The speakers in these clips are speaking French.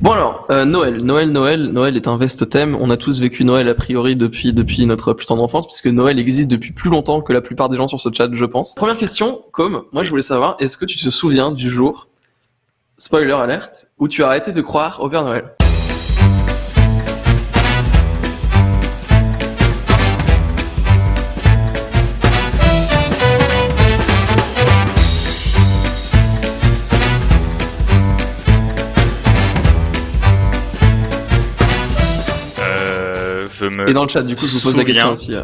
Bon alors, Noël est un vaste thème. On a tous vécu Noël a priori depuis notre plus tendre enfance, puisque Noël existe depuis plus longtemps que la plupart des gens sur ce chat, je pense. Première question, moi je Oui. voulais savoir, est-ce que tu te souviens du jour, spoiler alert, où tu as arrêté de croire au Père Noël? Je Et me dans le chat, du coup, je vous pose la question aussi.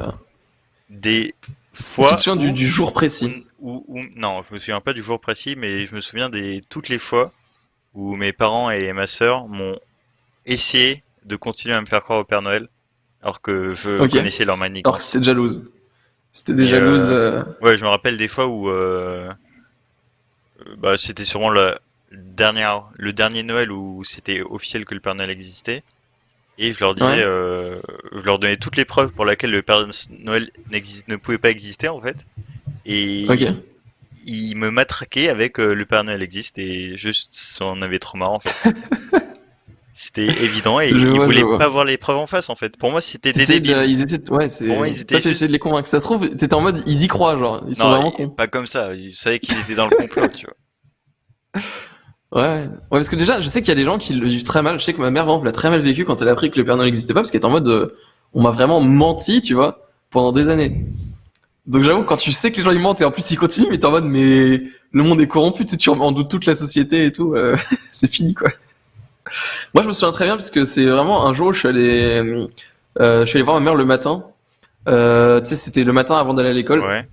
des Est-ce que tu fois te souviens du jour précis? non, je me souviens pas du jour précis, mais je me souviens des toutes les fois où mes parents et ma sœur m'ont essayé de continuer à me faire croire au Père Noël, alors que je Ok. connaissais leur Alors que manigance. c'était jalouse. C'était des Mais jalouses. ouais, je me rappelle des fois où bah c'était sûrement le dernier Noël où c'était officiel que le Père Noël existait. Et je leur disais, Ouais. je leur donnais toutes les preuves pour lesquelles le Père Noël ne pouvait pas exister en fait. Ok. Et ils me matraquaient avec le Père Noël existe et juste ça en avait trop marre en fait. C'était évident et Je ils vois, je voulaient vois. pas voir les preuves en face en fait. Pour moi c'était des débiles. Ils essaient ouais, Pour moi c'est, ils toi étaient t'essayais juste de les convaincre. Ça se trouve, t'étais en mode, ils y croient, genre, ils sont non vraiment cons. pas comme ça. Ils savaient qu'ils étaient dans le complot tu vois. Ouais, parce que déjà, je sais qu'il y a des gens qui le vivent très mal. Je sais que ma mère, par exemple, l'a très mal vécu quand elle a appris que le Père Noël n'existait pas, parce qu'elle était en mode, on m'a vraiment menti, tu vois, pendant des années. Donc j'avoue, quand tu sais que les gens ils mentent et en plus ils continuent, mais t'es en mode, mais le monde est corrompu, tu sais, tu remets en doute toute la société et tout, c'est fini, quoi. Moi, je me souviens très bien, parce que c'est vraiment un jour où je suis allé voir ma mère le matin. Tu sais, c'était le matin avant d'aller à l'école, Ouais,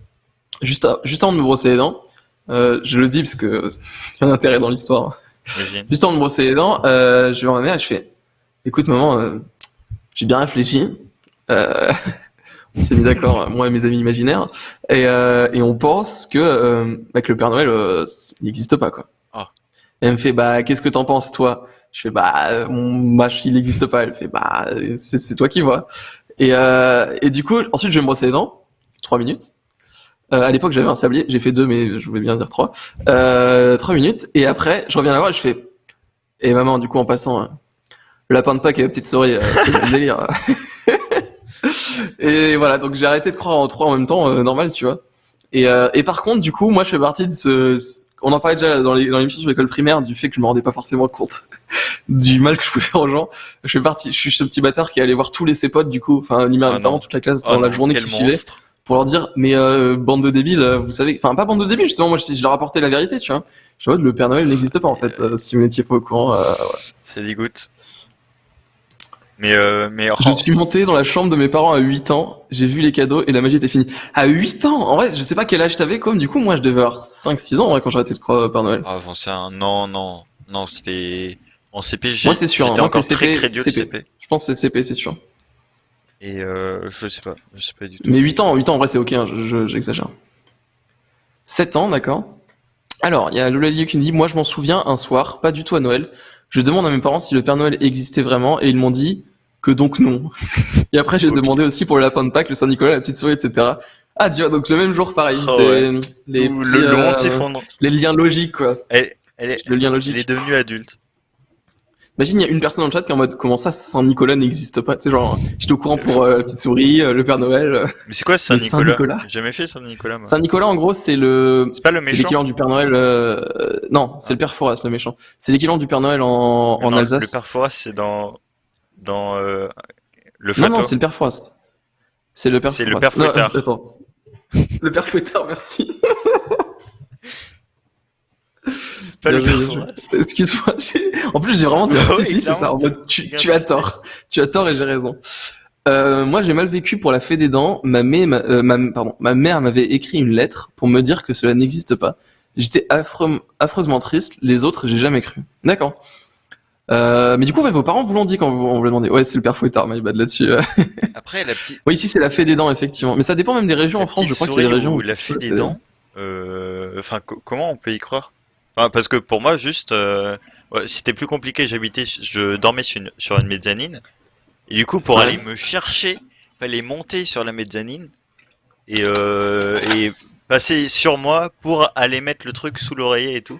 juste avant de me brosser les dents. Je le dis parce que il y a un intérêt dans l'histoire. j'imagine. Juste avant de me brosser les dents, je vais voir ma mère et je fais, écoute maman, j'ai bien réfléchi. Euh, on s'est mis d'accord, moi et mes amis imaginaires, et on pense que le Père Noël, il n'existe pas, quoi. Ah, Et elle me fait, bah, qu'est-ce que t'en penses, toi? Je fais, bah, mon match, il n'existe pas. Elle fait, bah, c'est toi qui vois. Et du coup, ensuite, je vais me brosser les dents. 3 minutes. À l'époque, j'avais un sablier. J'ai fait 2, mais je voulais bien dire 3. 3 minutes. Et après, je reviens la voir et je fais, et maman, du coup, en passant, le lapin de Pâques et la petite souris, c'est le même délire. Et voilà, donc j'ai arrêté de croire en 3 en même temps, normal, tu vois. Et par contre, du coup, moi, je fais partie de on en parlait déjà dans l'émission sur l'école primaire, du fait que je me rendais pas forcément compte du mal que je pouvais faire aux gens. Je suis ce petit bâtard qui allait voir tous ses potes, du coup, enfin, oh littéralement non, toute la classe oh dans la non, journée quel qui suivait, monstre. pour leur dire, mais bande de débiles, vous savez, enfin, pas bande de débiles, justement, moi, je leur apportais la vérité, tu vois. Je vois, le Père Noël n'existe pas, en fait, si vous n'étiez pas au courant. Ça dégoûte. Mais Je suis monté dans la chambre de mes parents à 8 ans, j'ai vu les cadeaux et la magie était finie. À 8 ans? En vrai, je sais pas quel âge t'avais, comme du coup, moi je devais avoir 5-6 ans en vrai, quand j'ai arrêté de croire au Père Noël. ah, j'en sais un. Non, non, non, c'était en CP. Moi c'est sûr, hein. J'étais Moi c'est encore très CP, crédule CP. CP. Je pense que c'est CP, c'est sûr. Et je sais pas du tout. Mais 8 ans en vrai c'est ok, hein, j'exagère. 7 ans, d'accord. Alors, il y a Lola Liu qui me dit, moi je m'en souviens un soir, pas du tout à Noël, je demande à mes parents si le Père Noël existait vraiment et ils m'ont dit que donc non. Et après j'ai Ok. demandé aussi pour le lapin de Pâques, le Saint-Nicolas, la petite souris, etc. Ah, tu vois, donc le même jour, pareil. Oh ouais. C'est les Tout petits, le monde s'effondre. les liens logiques, quoi. Elle, elle est, Le lien elle est logique. devenue adulte. Imagine, il y a une personne dans le chat qui est en mode, comment ça, Saint-Nicolas n'existe pas? Tu sais, genre, j'étais au courant Euh, pour la petite souris, le Père Noël, Mais c'est quoi mais Saint-Nicolas? Saint-Nicolas? J'ai jamais fait Saint-Nicolas moi. Saint-Nicolas, en gros, C'est pas le c'est méchant? l'équivalent du Père Noël, non, c'est Ah. le Père Fouras, le méchant. C'est l'équivalent du Père Noël Mais en non, le Alsace. père Fouras c'est dans le Non, château. c'est le Père Fouras. C'est le Père C'est le Fouras. père Non, Fouettard. attends. Le Père Fouettard, merci. C'est pas Bien le joué, père bien joué. Fouras. Excuse-moi. En plus, je dis vraiment, Bah si, oui, si, c'est ça. clairement. En mode, J'ai tu as insisté. tort. Tu as tort et j'ai raison. Moi, j'ai mal vécu pour la fée des dents. Ma mère m'avait écrit une lettre pour me dire que cela n'existe pas. J'étais affreusement triste. Les autres, j'ai jamais cru. D'accord. Mais du coup, ouais, vos parents vous l'ont dit quand on vous l'a demandé. Ouais, c'est le père Fouettard, my bad là-dessus. Après Oui, ici, c'est la fée des dents, effectivement. Mais ça dépend même des régions la en France. petite Je crois qu'il y a souris des régions ou où la c'est fée pas la des fée des dents. dents, enfin, comment on peut y croire? Enfin, parce que pour moi, juste, ouais, c'était plus compliqué. Je dormais sur une mezzanine. Et du coup, pour Ouais. aller me chercher, fallait monter sur la mezzanine et passer sur moi pour aller mettre le truc sous l'oreiller et tout.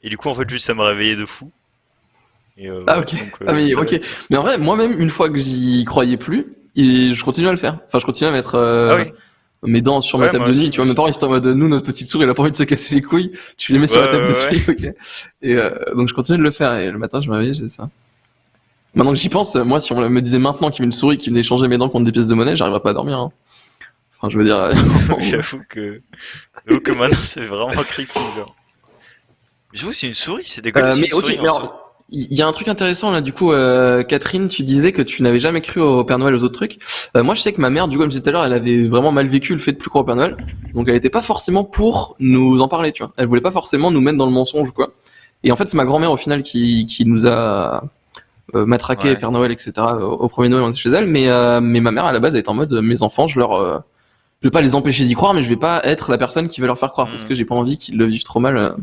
Et du coup, en fait, juste, ça me réveillait de fou. Ah, voilà, ok. donc Ah, mais ça va ok. être. Mais en vrai, moi-même, une fois que j'y croyais plus, je continue à le faire. Enfin, je continue à mettre Ah oui, mes dents sur ma ouais, table moi de aussi, nuit. Tu moi vois, mes aussi. parents, ils étaient en mode, nous, notre petite souris, elle a pas envie de se casser les couilles. Tu les mets Ouais, sur la table de ouais, nuit, ouais. ok. Et donc, je continue de le faire. Et le matin, je me réveille, j'ai ça. Maintenant que j'y pense, moi, si on me disait maintenant qu'il y avait une souris qui venait changer mes dents contre des pièces de monnaie, j'arriverais pas à dormir. Hein. Enfin, je veux dire, J'avoue que maintenant c'est vraiment creepy, genre. J'avoue, c'est une souris, c'est dégueulasse Mais une ok, souris mais en soi. alors, il y a un truc intéressant là, du coup, Catherine, tu disais que tu n'avais jamais cru au Père Noël et aux autres trucs. Moi, je sais que ma mère, du coup, comme je disais tout à l'heure, elle avait vraiment mal vécu le fait de plus croire au Père Noël, donc elle était pas forcément pour nous en parler, tu vois. Elle voulait pas forcément nous mettre dans le mensonge, quoi. Et en fait, c'est ma grand-mère au final qui nous a matraqué Ouais. Père Noël, etc. Au premier Noël, on était chez elle, mais ma mère à la base, elle était en mode, mes enfants, je vais pas les empêcher d'y croire, mais je vais pas être la personne qui va leur faire croire parce Hmm. que j'ai pas envie qu'ils le vivent trop mal,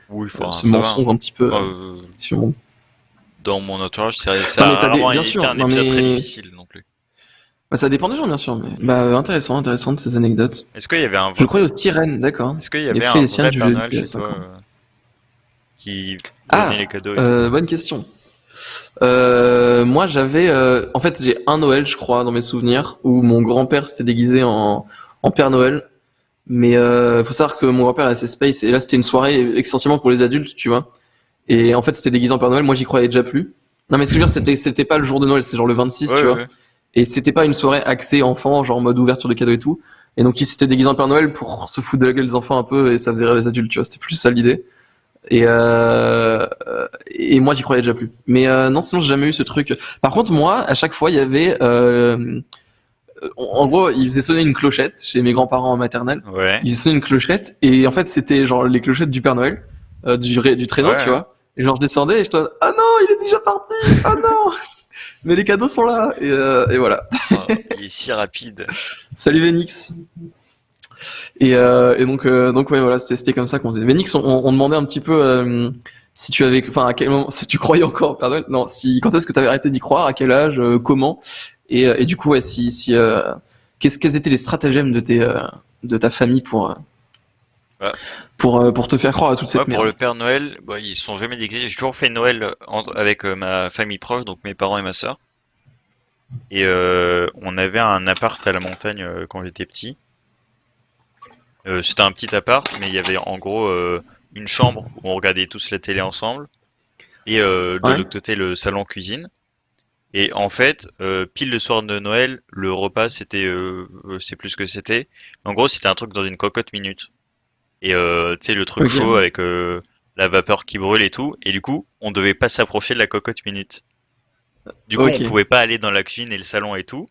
Oui, enfin, ce ça va, mensonge hein. un petit peu Moi, sur mon. dans mon entourage, Non ça mais a rarement bien été sûr, un non épisode très mais difficile non plus. bah, ça dépend des gens bien sûr, mais bah intéressant de ces anecdotes. Est-ce qu'il y avait un Je vrai, croyais aux sirènes, d'accord. est-ce qu'il y Les avait fées et un les sirènes vrai du Père jeudi Noël à chez 5 toi ans. qui donnait Ah, les cadeaux et tout? bonne question. Moi j'avais, en fait j'ai un Noël je crois dans mes souvenirs où mon grand-père s'était déguisé en Père Noël. Mais faut savoir que mon grand-père est assez space et là c'était une soirée essentiellement pour les adultes, tu vois. Et en fait c'était déguisé en Père Noël, moi j'y croyais déjà plus. Non mais ce que je veux dire c'était pas le jour de Noël, c'était genre le 26, Ouais, tu ouais, vois. ouais. Et c'était pas une soirée axée enfant, genre en mode ouverture de cadeaux et tout. Et donc il s'était déguisé en Père Noël pour se foutre de la gueule des enfants un peu et ça faisait rire les adultes, tu vois. C'était plus ça l'idée. Et moi j'y croyais déjà plus. Mais non, sinon j'ai jamais eu ce truc. Par contre moi, à chaque fois il y avait, en gros, ils faisaient sonner une clochette chez mes grands-parents en maternelle. Ouais, Ils faisaient sonner une clochette et en fait c'était genre les clochettes du Père Noël, du ouais, traîneau, tu ouais. vois. Et genre je descendais et je te ah non, il est déjà parti, ah non, mais les cadeaux sont là et voilà. Oh, il est si rapide. Salut Venix. Et donc ouais voilà, c'était comme ça qu'on faisait. Venix, on demandait un petit peu si tu avais, enfin à quel moment, si tu croyais encore au Père Noël. Non, si quand est-ce que tu avais arrêté d'y croire, à quel âge, comment. Et du coup ouais, si quels étaient les stratagèmes de ta famille Ouais. pour te faire croire à toute Moi, cette pour merde. le Père Noël, bah, ils se sont jamais déguisés. J'ai toujours fait Noël avec ma famille proche, donc mes parents et ma sœur. Et on avait un appart à la montagne quand j'étais petit. C'était un petit appart, mais il y avait en gros une chambre où on regardait tous la télé ensemble, et de Ouais. l'autre côté le salon cuisine. Et en fait, pile le soir de Noël, le repas c'était, c'est plus ce que c'était. En gros, c'était un truc dans une cocotte minute. Et tu sais le truc chaud Ok. avec la vapeur qui brûle et tout. Et du coup, on devait pas s'approcher de la cocotte minute. Du coup, on Ok. pouvait pas aller dans la cuisine et le salon et tout.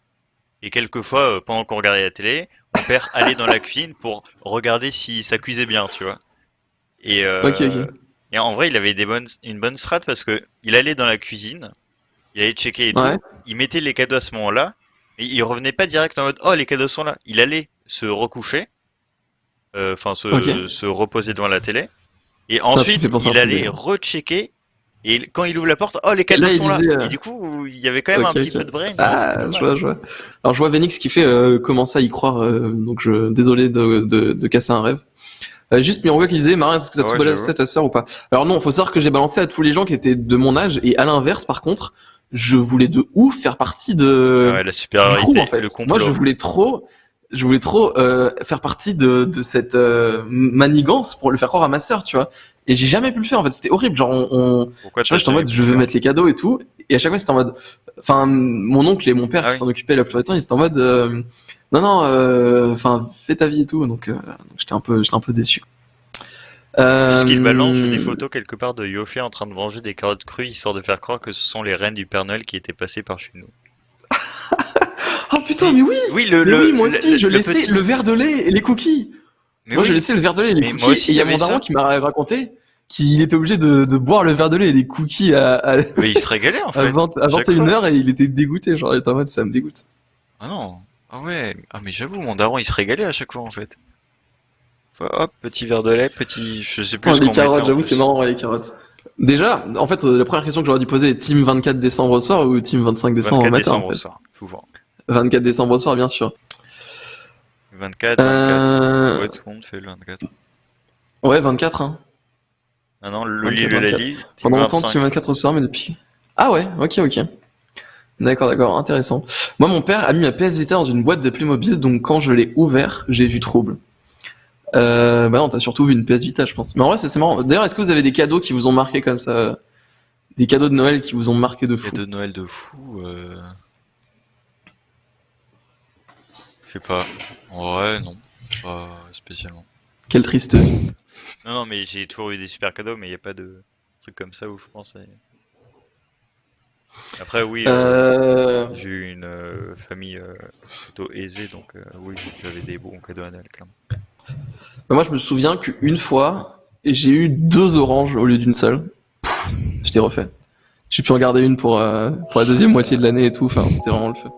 Et quelquefois, pendant qu'on regardait la télé, mon père allait dans la cuisine pour regarder si ça cuisait bien, tu vois. Et, Ok. euh, Ok. et en vrai, il avait une bonne strat parce que il allait dans la cuisine, il allait checker et Ouais. tout, il mettait les cadeaux à ce moment-là, et il revenait pas direct en mode oh les cadeaux sont là. Il allait se recoucher, enfin Ok. se reposer devant la télé, et Putain, tu me fais ensuite penser à un il truc allait d'ailleurs. rechecker. Et quand il ouvre la porte, oh les Et cadeaux là il sont là. disait. Et du coup, il y avait quand même un Ok, petit ok. peu de brain, et c'était pas Ah, mal. je vois. Alors je vois Venix qui fait commencer à y croire, donc désolé de casser un rêve. Juste Mironga qui disait, Marin, est-ce que t'as Ah tout ouais, balancé j'avoue. à ta sœur ou pas? Alors non, faut savoir que j'ai balancé à tous les gens qui étaient de mon âge, et à l'inverse, par contre, je voulais de ouf faire partie Ah ouais, la du crew en supériorité, le fait. Moi, complot. je voulais trop faire partie de cette manigance pour le faire croire à ma sœur, tu vois. Et j'ai jamais pu le faire en fait, c'était horrible. Genre, Pourquoi je sais pas, t'as j'étais en jamais mode, pu je le veux faire? mettre les cadeaux et tout, et à chaque fois c'était en mode, enfin, mon oncle et mon père Ah qui oui. s'en occupaient la plupart du temps, ils étaient en mode, non non, enfin, fais ta vie et tout. Donc j'étais un peu déçu. Puisqu'il balance des Euh... photos quelque part de Yofi en train de manger des carottes crues, histoire de faire croire que ce sont les reines du Père Noël qui étaient passées par chez nous. Oh putain, Oui, oui, mais oui, moi aussi, je le laissais le petit. verre de lait et les cookies. Mais Moi, je oui, laissais le verre de lait et les mais moi cookies, et aussi il il y y a mon avait daron ça. qui m'a raconté qu'il était obligé de boire le verre de lait et les cookies Mais il se régalait en à fait, à chaque vingt et une fois. heures et il était dégoûté, genre, il était en mode, ça me dégoûte. Ah non. Ah ouais. Ah mais j'avoue, mon daron il se régalait à chaque fois en fait. Enfin, hop, petit verre de lait, petit. Je sais plus Putain, ce les qu'on mettait carottes, en j'avoue, c'est plus. marrant, ouais, les carottes. Déjà, en fait, la première question que j'aurais dû poser est Team 24 décembre au soir ou Team 25 décembre au 24 matin, en décembre au fait. soir, souvent. 24 décembre au soir, bien sûr. 24, 24. Euh... Ouais, tout le monde fait le 24. Ouais, 24, hein. Ah non, le lit 24, le 24. Lali, team Pendant longtemps, Team 25. 24 au soir, mais depuis. Ah ouais, ok. D'accord, intéressant. Moi, mon père a mis ma PS Vita dans une boîte de Playmobil, donc quand je l'ai ouvert, j'ai vu trouble. Bah non, t'as surtout vu une PS Vita, je pense. Mais en vrai, c'est marrant. D'ailleurs, est-ce que vous avez des cadeaux qui vous ont marqué comme ça? Des cadeaux de Noël qui vous ont marqué de fou? Et de Noël de fou, je sais pas. En vrai, non. Pas spécialement. Quelle triste. Non, mais j'ai toujours eu des super cadeaux, mais il n'y a pas de truc comme ça où je pense. Après, oui, j'ai eu une famille plutôt aisée, donc oui, j'avais des bons cadeaux à Noël quand même. Bah, moi, je me souviens qu'une fois, j'ai eu 2 oranges au lieu d'une seule. Je t'ai refait. J'ai pu en garder une pour la deuxième moitié de l'année et tout. Enfin, c'était vraiment le feu.